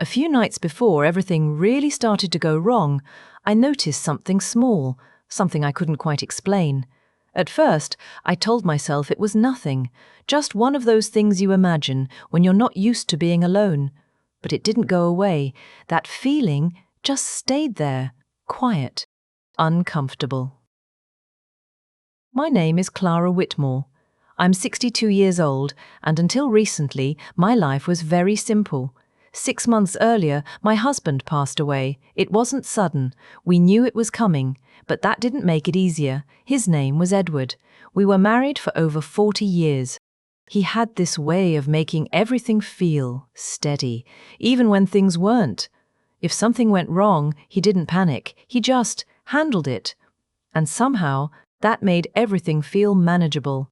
A few nights before everything really started to go wrong, I noticed something small, something I couldn't quite explain. At first, I told myself it was nothing, just one of those things you imagine when you're not used to being alone. But it didn't go away. That feeling just stayed there, quiet, uncomfortable. My name is Clara Whitmore. I'm 62 years old, and until recently, my life was very simple. 6 months earlier, my husband passed away. It wasn't sudden. We knew it was coming, but that didn't make it easier. His name was Edward. We were married for over 40 years. He had this way of making everything feel steady, even when things weren't. If something went wrong, he didn't panic. He just handled it. And somehow, that made everything feel manageable.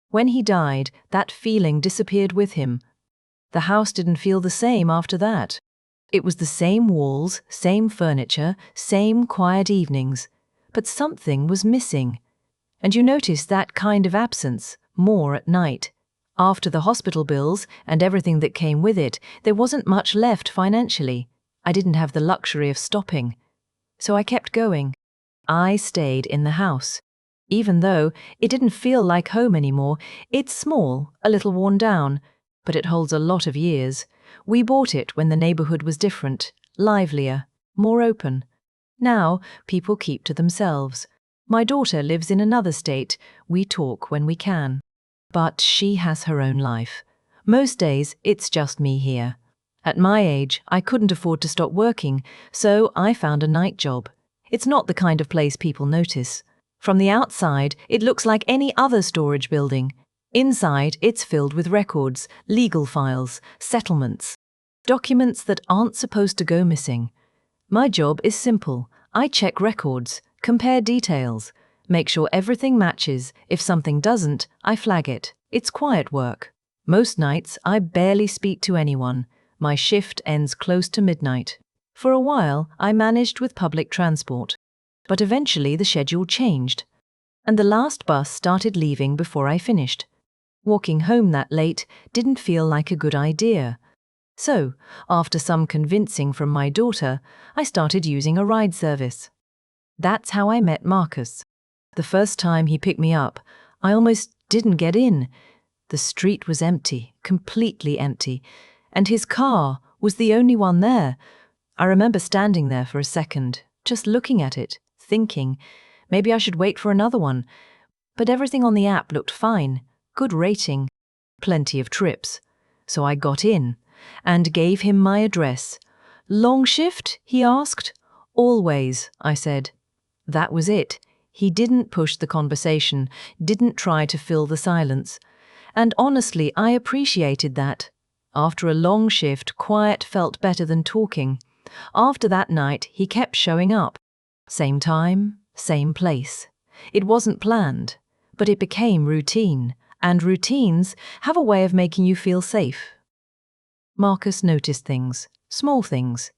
When he died, that feeling disappeared with him. The house didn't feel the same after that. It was the same walls, same furniture, same quiet evenings. But something was missing. And you noticed that kind of absence more at night. After the hospital bills and everything that came with it, there wasn't much left financially. I didn't have the luxury of stopping. So I kept going. I stayed in the house. Even though it didn't feel like home anymore, it's small, a little worn down, but it holds a lot of years. We bought it when the neighborhood was different, livelier, more open. Now, people keep to themselves. My daughter lives in another state. We talk when we can. But she has her own life. Most days, it's just me here. At my age, I couldn't afford to stop working, so I found a night job. It's not the kind of place people notice. From the outside, it looks like any other storage building. Inside, it's filled with records, legal files, settlements, documents that aren't supposed to go missing. My job is simple. I check records, compare details, make sure everything matches. If something doesn't, I flag it. It's quiet work. Most nights, I barely speak to anyone. My shift ends close to midnight. For a while, I managed with public transport. But eventually the schedule changed, and the last bus started leaving before I finished. Walking home that late didn't feel like a good idea. So, after some convincing from my daughter, I started using a ride service. That's how I met Marcus. The first time he picked me up, I almost didn't get in. The street was empty, completely empty, and his car was the only one there. I remember standing there for a second, just looking at it, thinking, maybe I should wait for another one. But everything on the app looked fine, good rating, plenty of trips. So I got in and gave him my address. Long shift? He asked. Always, I said. That was it. He didn't push the conversation, didn't try to fill the silence. And honestly, I appreciated that. After a long shift, quiet felt better than talking. After that night, he kept showing up. Same time, same place. It wasn't planned, but it became routine, and routines have a way of making you feel safe. Marcus noticed things, small things.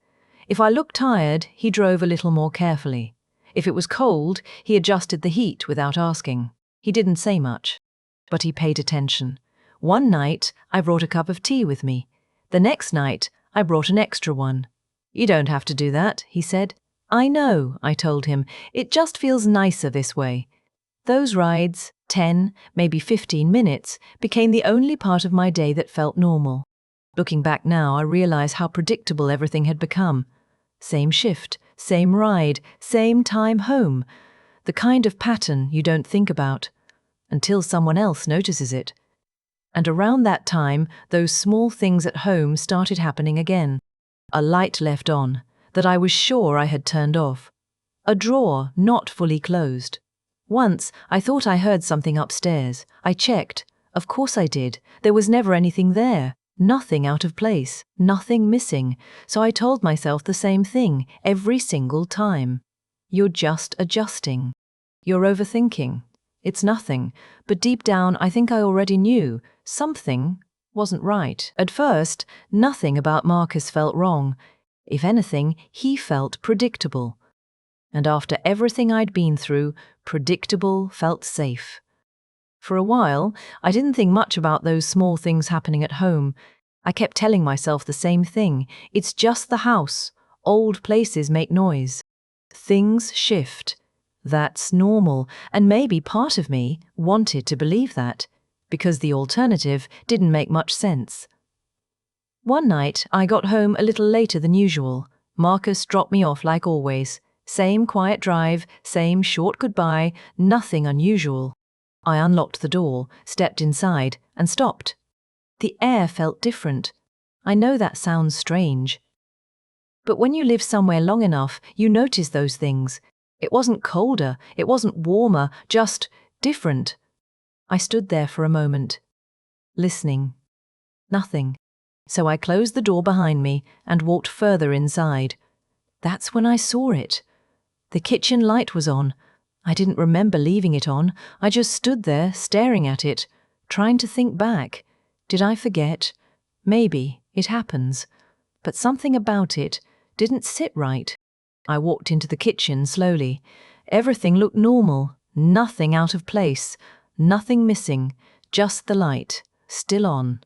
If I looked tired, he drove a little more carefully. If it was cold, he adjusted the heat without asking. He didn't say much, but he paid attention. One night, I brought a cup of tea with me. The next night, I brought an extra one. You don't have to do that, he said. I know, I told him. It just feels nicer this way. Those rides, 10, maybe 15 minutes, became the only part of my day that felt normal. Looking back now, I realize how predictable everything had become. Same shift, same ride, same time home. The kind of pattern you don't think about until someone else notices it. And around that time, those small things at home started happening again. A light left on that I was sure I had turned off. A drawer not fully closed. Once, I thought I heard something upstairs. I checked. Of course I did. There was never anything there. Nothing out of place. Nothing missing. So I told myself the same thing every single time. You're just adjusting. You're overthinking. It's nothing. But deep down, I think I already knew something wasn't right. At first, nothing about Marcus felt wrong. If anything, he felt predictable. And after everything I'd been through, predictable felt safe. For a while, I didn't think much about those small things happening at home. I kept telling myself the same thing. It's just the house. Old places make noise. Things shift. That's normal, and maybe part of me wanted to believe that, because the alternative didn't make much sense. One night, I got home a little later than usual. Marcus dropped me off like always. Same quiet drive, same short goodbye, nothing unusual. I unlocked the door, stepped inside, and stopped. The air felt different. I know that sounds strange. But when you live somewhere long enough, you notice those things. It wasn't colder, it wasn't warmer, just different. I stood there for a moment, listening. Nothing. So I closed the door behind me and walked further inside. That's when I saw it. The kitchen light was on. I didn't remember leaving it on. I just stood there staring at it, trying to think back. Did I forget? Maybe. It happens. But something about it didn't sit right. I walked into the kitchen slowly. Everything looked normal, nothing out of place, nothing missing, just the light, still on.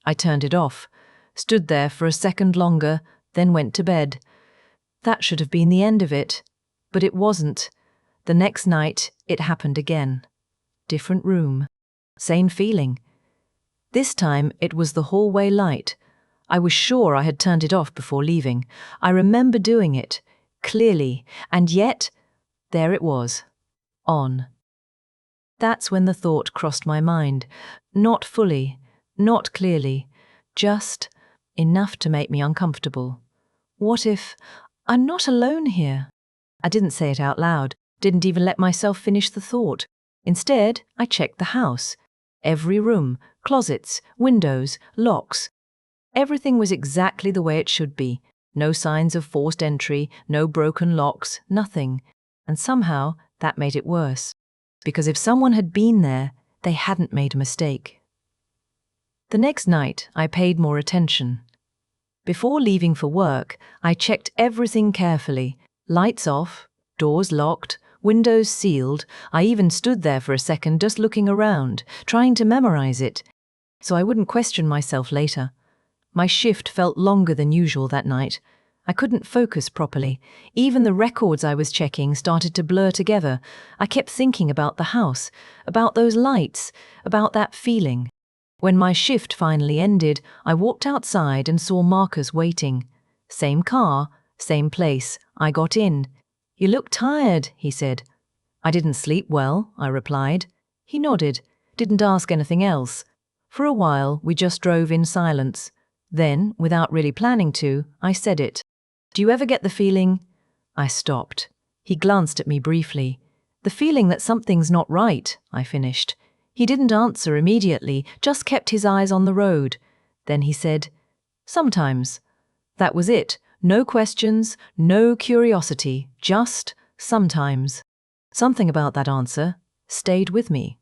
I turned it off, stood there for a second longer, then went to bed. That should have been the end of it, but it wasn't. The next night, it happened again. Different room. Same feeling. This time, it was the hallway light. I was sure I had turned it off before leaving. I remember doing it, clearly, and yet, there it was, on. That's when the thought crossed my mind. Not fully, not clearly, just enough to make me uncomfortable. What if I'm not alone here? I didn't say it out loud, didn't even let myself finish the thought. Instead, I checked the house. Every room, closets, windows, locks. Everything was exactly the way it should be. No signs of forced entry, no broken locks, nothing. And somehow, that made it worse. Because if someone had been there, they hadn't made a mistake. The next night, I paid more attention. Before leaving for work, I checked everything carefully. Lights off, doors locked, windows sealed. I even stood there for a second just looking around, trying to memorize it, so I wouldn't question myself later. My shift felt longer than usual that night. I couldn't focus properly. Even the records I was checking started to blur together. I kept thinking about the house, about those lights, about that feeling. When my shift finally ended, I walked outside and saw Marcus waiting. Same car, same place. I got in. "You look tired," he said. "I didn't sleep well," I replied. He nodded, didn't ask anything else. For a while, we just drove in silence. Then, without really planning to, I said it. "Do you ever get the feeling—" I stopped. He glanced at me briefly. "The feeling that something's not right," I finished. He didn't answer immediately, just kept his eyes on the road. Then he said, "Sometimes." That was it. No questions, no curiosity, just sometimes. Something about that answer stayed with me.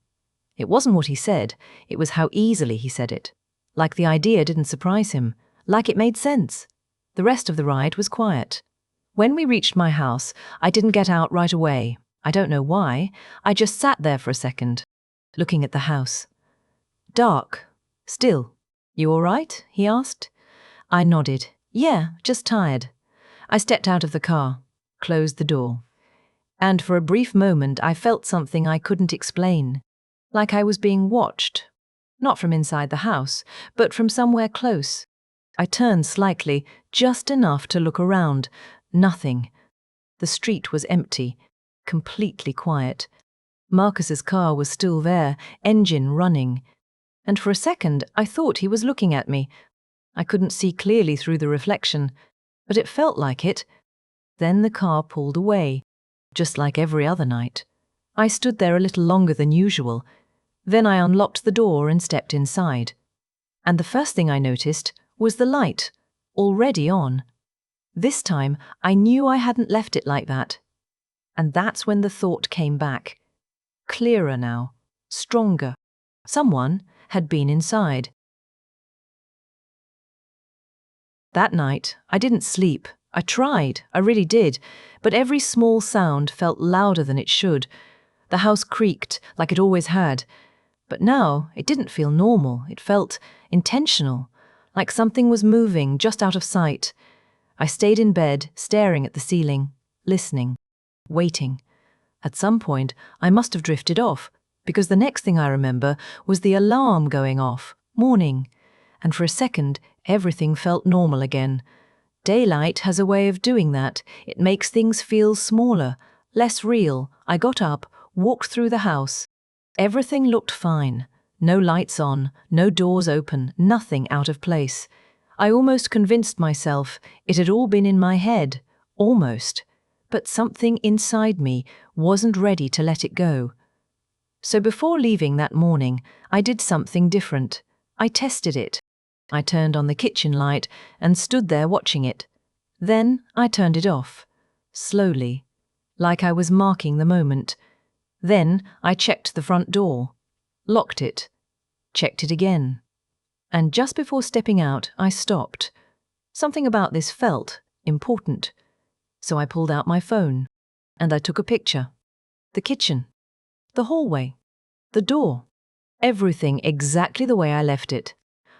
It wasn't what he said, it was how easily he said it. Like the idea didn't surprise him, like it made sense. The rest of the ride was quiet. When we reached my house, I didn't get out right away. I don't know why. I just sat there for a second, looking at the house. Dark. Still. "You all right?" he asked. I nodded. "Yeah, just tired." I stepped out of the car, closed the door. And for a brief moment I felt something I couldn't explain. Like I was being watched. Not from inside the house, but from somewhere close. I turned slightly, just enough to look around. Nothing. The street was empty, completely quiet. Marcus's car was still there, engine running. And for a second, I thought he was looking at me. I couldn't see clearly through the reflection, but it felt like it. Then the car pulled away, just like every other night. I stood there a little longer than usual. Then I unlocked the door and stepped inside. And the first thing I noticed was the light, already on. This time, I knew I hadn't left it like that. And that's when the thought came back. Clearer now, stronger. Someone had been inside. That night, I didn't sleep. I tried, I really did, but every small sound felt louder than it should. The house creaked, like it always had. But now, it didn't feel normal, it felt intentional, like something was moving just out of sight. I stayed in bed, staring at the ceiling, listening, waiting. At some point, I must have drifted off, because the next thing I remember was the alarm going off, morning, and for a second, everything felt normal again. Daylight has a way of doing that. It makes things feel smaller, less real. I got up, walked through the house. Everything looked fine. No lights on, no doors open, nothing out of place. I almost convinced myself it had all been in my head, almost. But something inside me wasn't ready to let it go. So before leaving that morning, I did something different. I tested it. I turned on the kitchen light and stood there watching it. Then I turned it off, slowly, like I was marking the moment. Then I checked the front door, locked it, checked it again. And just before stepping out, I stopped. Something about this felt important. So I pulled out my phone, and I took a picture. The kitchen, the hallway, the door, everything exactly the way I left it.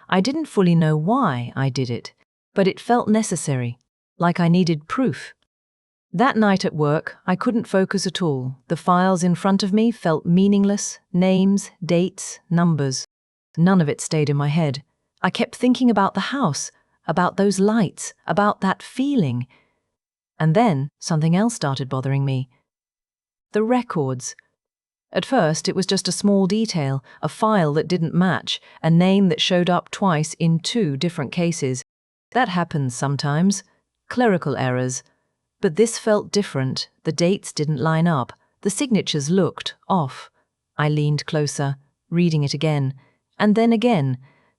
I didn't fully know why I did it, but it felt necessary, like I needed proof. That night at work, I couldn't focus at all. The files in front of me felt meaningless, names, dates, numbers. None of it stayed in my head. I kept thinking about the house, about those lights, about that feeling. And then something else started bothering me. The records. At first, it was just a small detail, a file that didn't match, a name that showed up twice in 2 different cases. That happens sometimes. Clerical errors. But this felt different. The dates didn't line up. The signatures looked off. I leaned closer, reading it again, and then again.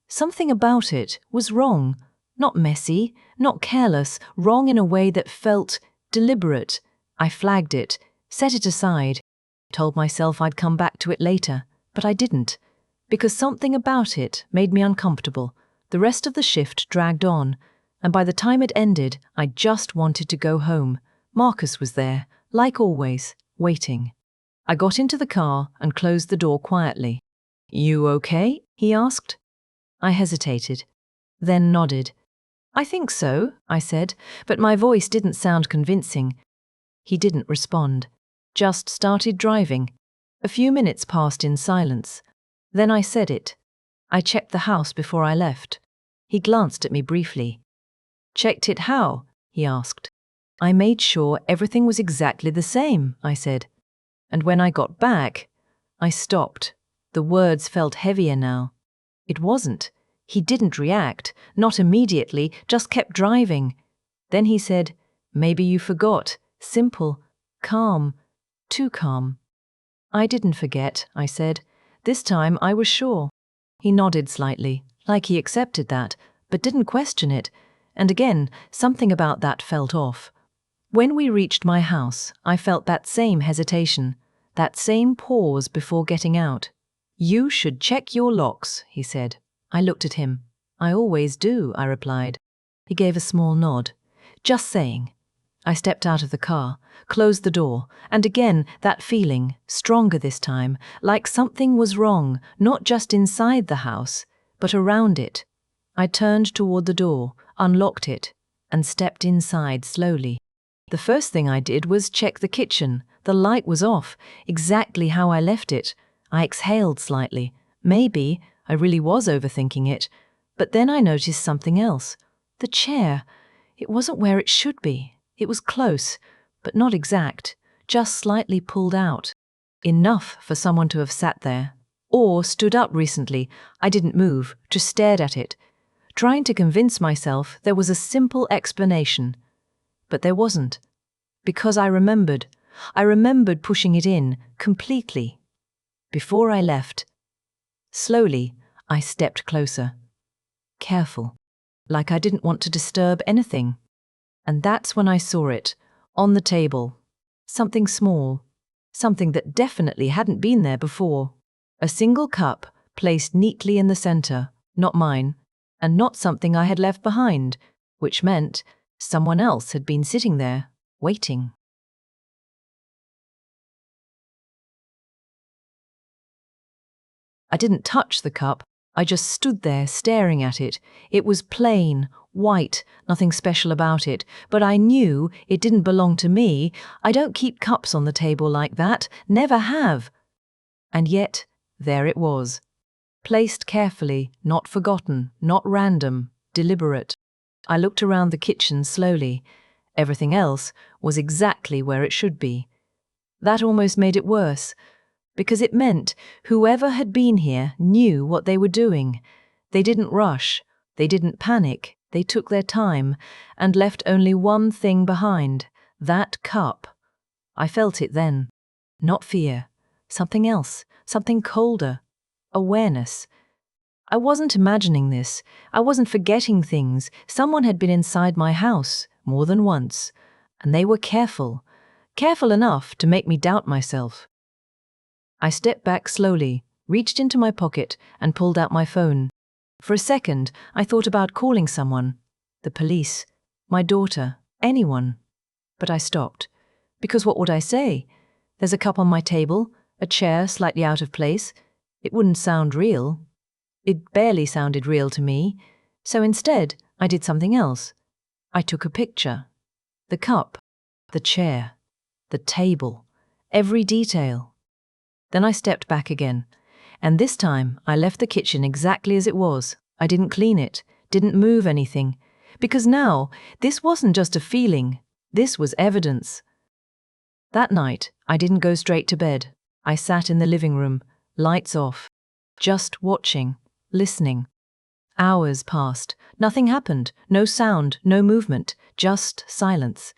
Something about it was wrong. Not messy, not careless, wrong in a way that felt deliberate. I flagged it, set it aside. Told myself I'd come back to it later, but I didn't, because something about it made me uncomfortable. The rest of the shift dragged on, and by the time it ended, I just wanted to go home. Marcus was there, like always, waiting. I got into the car and closed the door quietly. "You okay?" he asked. I hesitated, then nodded. "I think so," I said, but my voice didn't sound convincing. He didn't respond. Just started driving. A few minutes passed in silence. Then I said it. "I checked the house before I left." He glanced at me briefly. "Checked it how?" he asked. "I made sure everything was exactly the same," I said. "And when I got back..." I stopped. The words felt heavier now. It wasn't. He didn't react, not immediately, just kept driving. Then he said, "Maybe you forgot. Simple. Calm. Too calm." "I didn't forget," I said. This time I was sure. He nodded slightly, like he accepted that, but didn't question it. And again, something about that felt off. When we reached my house, I felt that same hesitation, that same pause before getting out. "You should check your locks," he said. I looked at him. "I always do," I replied. He gave a small nod. "Just saying." I stepped out of the car, closed the door, and again that feeling, stronger this time, like something was wrong, not just inside the house, but around it. I turned toward the door, unlocked it, and stepped inside slowly. The first thing I did was check the kitchen. The light was off, exactly how I left it. I exhaled slightly. Maybe I really was overthinking it. But then I noticed something else. The chair. It wasn't where it should be. It was close, but not exact, just slightly pulled out. Enough for someone to have sat there. Or stood up recently. I didn't move, just stared at it, trying to convince myself there was a simple explanation. But there wasn't. Because I remembered. I remembered pushing it in, completely. Before I left. Slowly, I stepped closer. Careful. Like I didn't want to disturb anything. And that's when I saw it, on the table. Something small. Something that definitely hadn't been there before. A single cup, placed neatly in the center, not mine, and not something I had left behind, which meant someone else had been sitting there, waiting. I didn't touch the cup. I just stood there staring at it. It was plain, white, nothing special about it, but I knew it didn't belong to me. I don't keep cups on the table like that, never have. And yet, there it was. Placed carefully, not forgotten, not random, deliberate. I looked around the kitchen slowly. Everything else was exactly where it should be. That almost made it worse, because it meant whoever had been here knew what they were doing. They didn't rush, they didn't panic, they took their time and left only one thing behind, that cup. I felt it then. Not fear, something else, something colder. Awareness. I wasn't imagining this. I wasn't forgetting things. Someone had been inside my house more than once, and they were careful enough to make me doubt myself. I stepped back slowly, reached into my pocket, and pulled out my phone. For a second, I thought about calling someone. The police, my daughter, anyone. But I stopped. Because what would I say? There's a cup on my table, a chair slightly out of place. It wouldn't sound real. It barely sounded real to me. So instead, I did something else. I took a picture. The cup, the chair, the table, every detail. Then I stepped back again, and this time I left the kitchen exactly as it was. I didn't clean it, didn't move anything, because now this wasn't just a feeling, this was evidence. That night, I didn't go straight to bed. I sat in the living room, lights off, just watching, listening. Hours passed, nothing happened, no sound, no movement, just silence.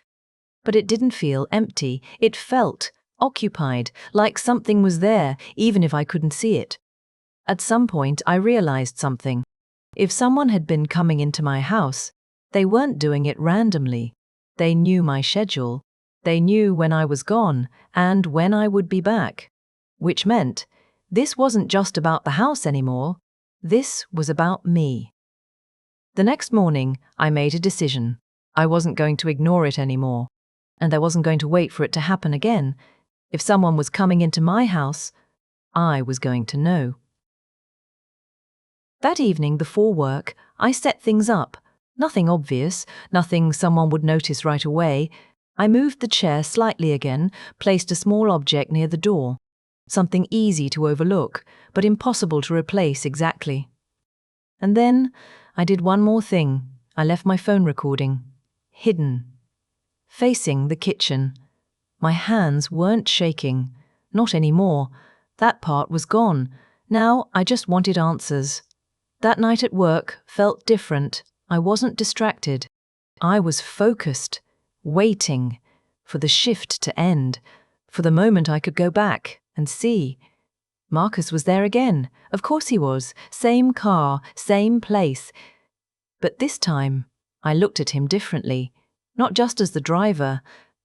But it didn't feel empty, it felt occupied, like something was there, even if I couldn't see it. At some point, I realized something. If someone had been coming into my house, they weren't doing it randomly. They knew my schedule. They knew when I was gone and when I would be back. Which meant this wasn't just about the house anymore. This was about me. The next morning, I made a decision. I wasn't going to ignore it anymore, and I wasn't going to wait for it to happen again. If someone was coming into my house, I was going to know. That evening before work, I set things up. Nothing obvious, nothing someone would notice right away. I moved the chair slightly again, placed a small object near the door. Something easy to overlook, but impossible to replace exactly. And then I did one more thing. I left my phone recording. Hidden. Facing the kitchen. My hands weren't shaking. Not anymore. That part was gone. Now I just wanted answers. That night at work felt different. I wasn't distracted. I was focused, waiting for the shift to end, for the moment I could go back and see. Marcus was there again. Of course he was. Same car, same place. But this time, I looked at him differently. Not just as the driver,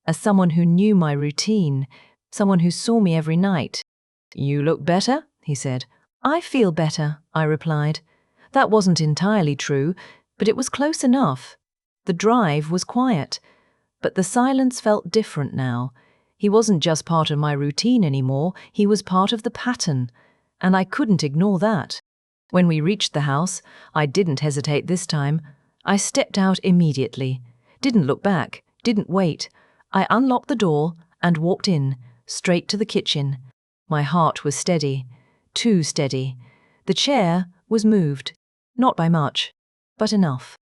as someone who knew my routine, someone who saw me every night. "You look better," he said. "I feel better," I replied. That wasn't entirely true, but it was close enough. The drive was quiet, but the silence felt different now. He wasn't just part of my routine anymore, he was part of the pattern, and I couldn't ignore that. When we reached the house, I didn't hesitate this time. I stepped out immediately, didn't look back, didn't wait. I unlocked the door and walked in, straight to the kitchen. My heart was steady, too steady. The chair was moved, not by much, but enough.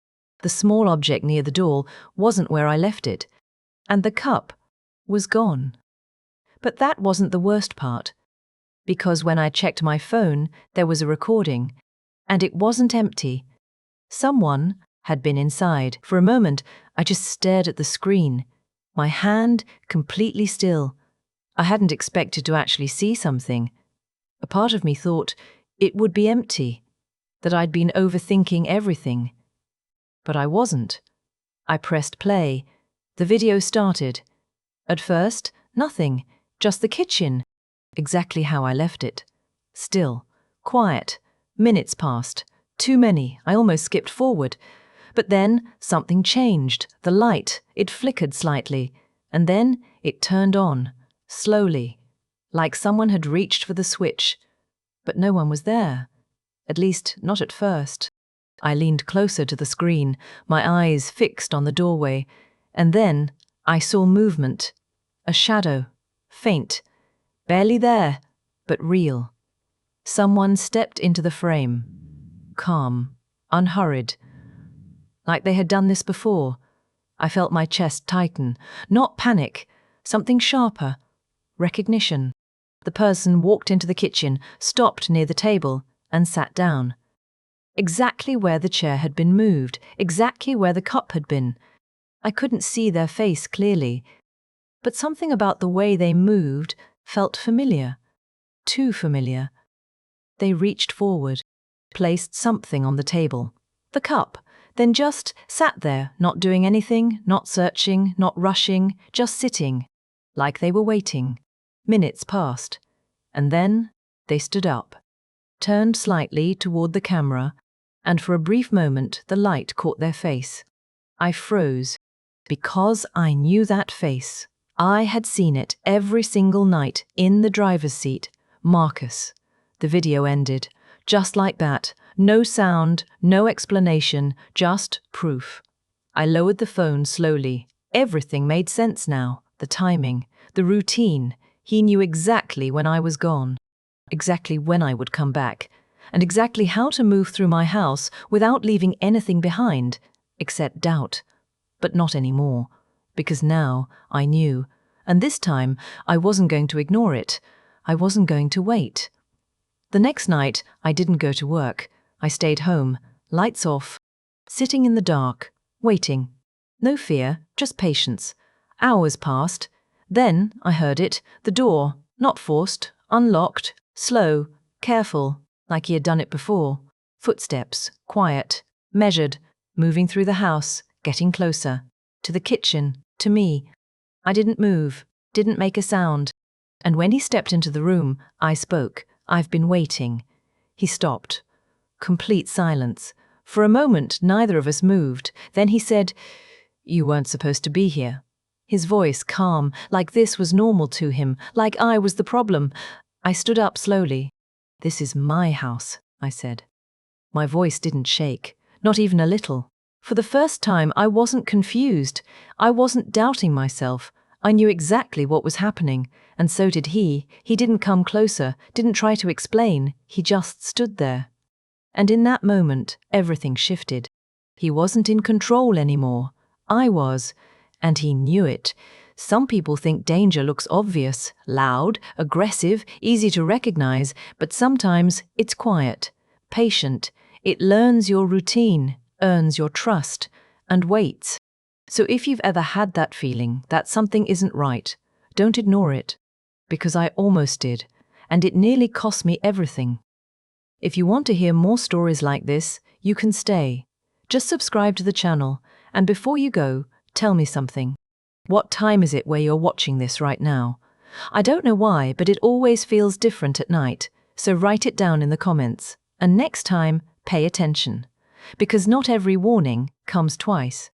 The small object near the door wasn't where I left it, and the cup was gone. But that wasn't the worst part, because when I checked my phone, there was a recording, and it wasn't empty. Someone had been inside. For a moment, I just stared at the screen, my hand completely still. I hadn't expected to actually see something. A part of me thought it would be empty, that I'd been overthinking everything. But I wasn't. I pressed play. The video started. At first, nothing, just the kitchen, exactly how I left it. Still, quiet. Minutes passed. Too many, I almost skipped forward. But then something changed. The light, it flickered slightly, and then it turned on, slowly, like someone had reached for the switch. But no one was there. At least, not at first. I leaned closer to the screen, my eyes fixed on the doorway, and then I saw movement. A shadow. Faint. Barely there, but real. Someone stepped into the frame. Calm. Unhurried. Like they had done this before. I felt my chest tighten. Not panic. Something sharper. Recognition. The person walked into the kitchen, stopped near the table, and sat down. Exactly where the chair had been moved, exactly where the cup had been. I couldn't see their face clearly, but something about the way they moved felt familiar. Too familiar. They reached forward, placed something on the table. The cup, then just sat there, not doing anything, not searching, not rushing, just sitting, like they were waiting. Minutes passed, and then they stood up, turned slightly toward the camera, and for a brief moment the light caught their face. I froze, because I knew that face. I had seen it every single night in the driver's seat. Marcus. The video ended, just like that. No sound, no explanation, just proof. I lowered the phone slowly. Everything made sense now. The timing, the routine. He knew exactly when I was gone, exactly when I would come back, and exactly how to move through my house without leaving anything behind, except doubt. But not anymore, because now I knew, and this time I wasn't going to ignore it. I wasn't going to wait. The next night, I didn't go to work. I stayed home, lights off, sitting in the dark, waiting. No fear, just patience. Hours passed. Then I heard it, the door, not forced, unlocked, slow, careful, like he had done it before. Footsteps, quiet, measured, moving through the house, getting closer. To the kitchen, to me. I didn't move, didn't make a sound. And when he stepped into the room, I spoke. I've been waiting. He stopped. Complete silence. For a moment, neither of us moved. Then he said, "You weren't supposed to be here." His voice calm, like this was normal to him, like I was the problem. I stood up slowly. "This is my house," I said. My voice didn't shake, not even a little. For the first time, I wasn't confused. I wasn't doubting myself. I knew exactly what was happening, and so did he. He didn't come closer, didn't try to explain. He just stood there. And in that moment, everything shifted. He wasn't in control anymore. I was, and he knew it. Some people think danger looks obvious, loud, aggressive, easy to recognize, but sometimes it's quiet, patient. It learns your routine, earns your trust, and waits. So if you've ever had that feeling that something isn't right, don't ignore it, because I almost did, and it nearly cost me everything. If you want to hear more stories like this, you can stay. Just subscribe to the channel, and before you go, tell me something. What time is it where you're watching this right now? I don't know why, but it always feels different at night, so write it down in the comments. And next time, pay attention, because not every warning comes twice.